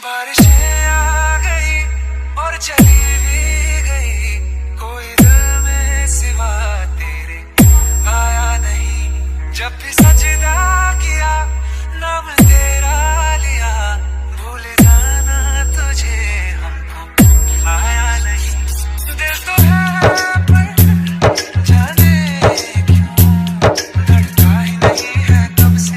बारिशें आ गई और चली भी गई, कोई दिल में सिवा तेरे आया नहीं। जब भी सजदा किया नाम तेरा लिया, भूल जाना तुझे हमको आया नहीं। दिल तो है पर जाने क्यों धड़का ही नहीं है कब से।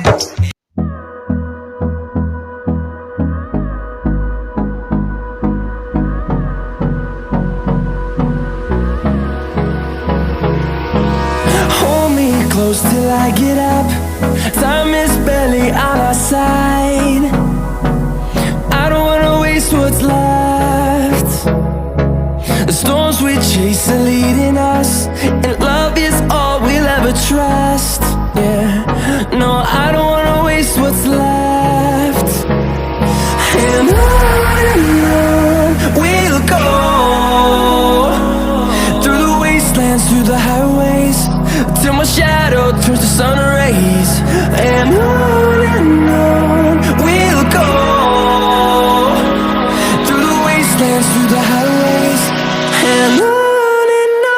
Close till I get up. Time is barely on our side. I don't wanna waste what's left. The storms we chase are leading us, and love is all we'll ever trust. Yeah, no, I don't wanna waste what's left. And on we'll go, through the wastelands, through the highways, till my shadow turns to sun rays. And on we'll go, through the wastelands, through the highways. And on we'll go.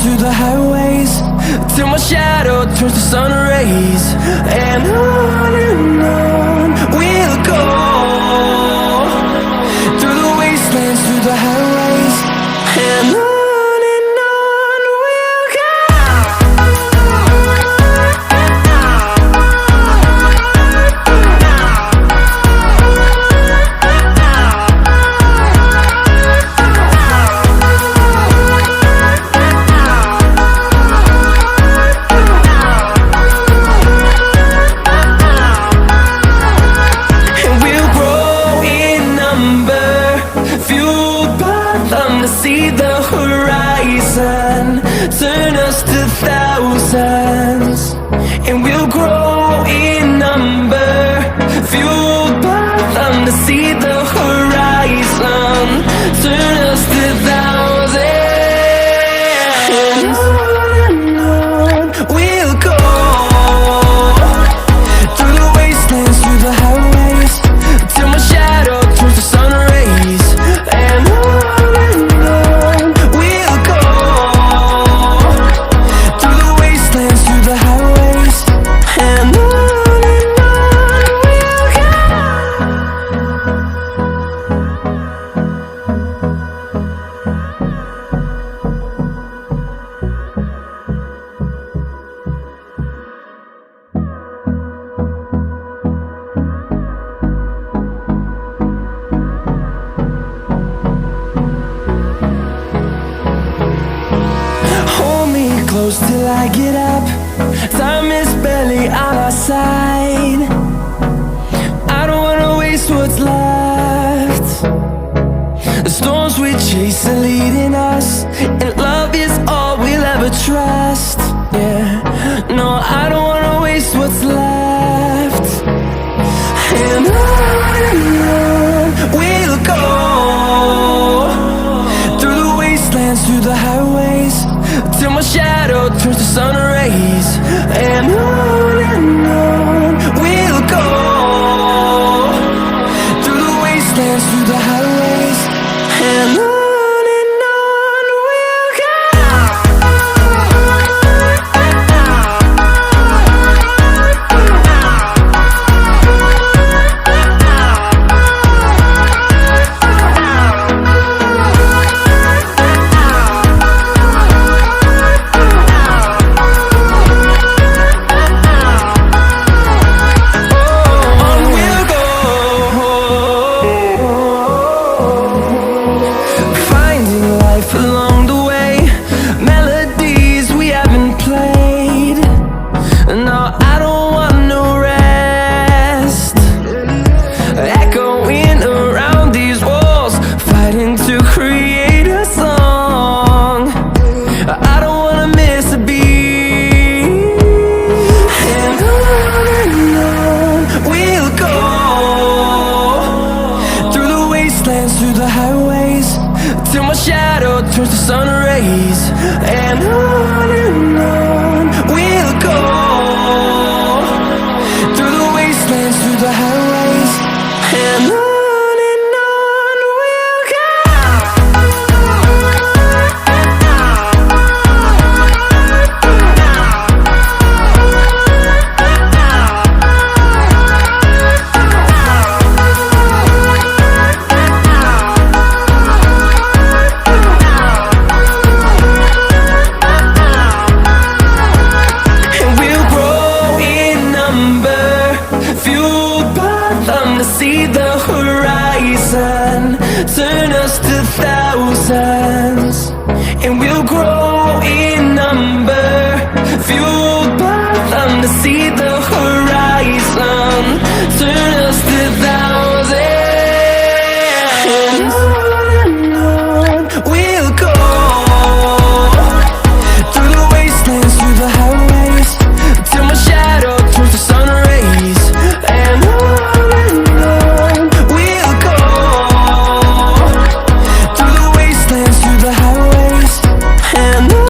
Through the highways, till my shadow turns to sun rays. And on we'll go, through the wastelands, through the highways. And on we'll go. See the horizon turn us to thousands, and we'll grow in number, fueled by them to see the horizon turn us to thousands. And on we'll go, through the wastelands, through the highways, till my shadow turns to sun rays. And close till I get up. Time is barely on our side. I don't wanna waste what's left. The storms we chase are leading us, and love is all we'll ever trust. Yeah, no, I don't wanna waste what's left. And on we'll go, through the wastelands, through the highways, till my shadow turns to sun rays. And on we'll go, through the wastelands, through the highways. And on. towards the sun rays. And on we'll go, through the wastelands, through the highways. And on we'll go. See the horizon, turn us to thousands, and we'll grow.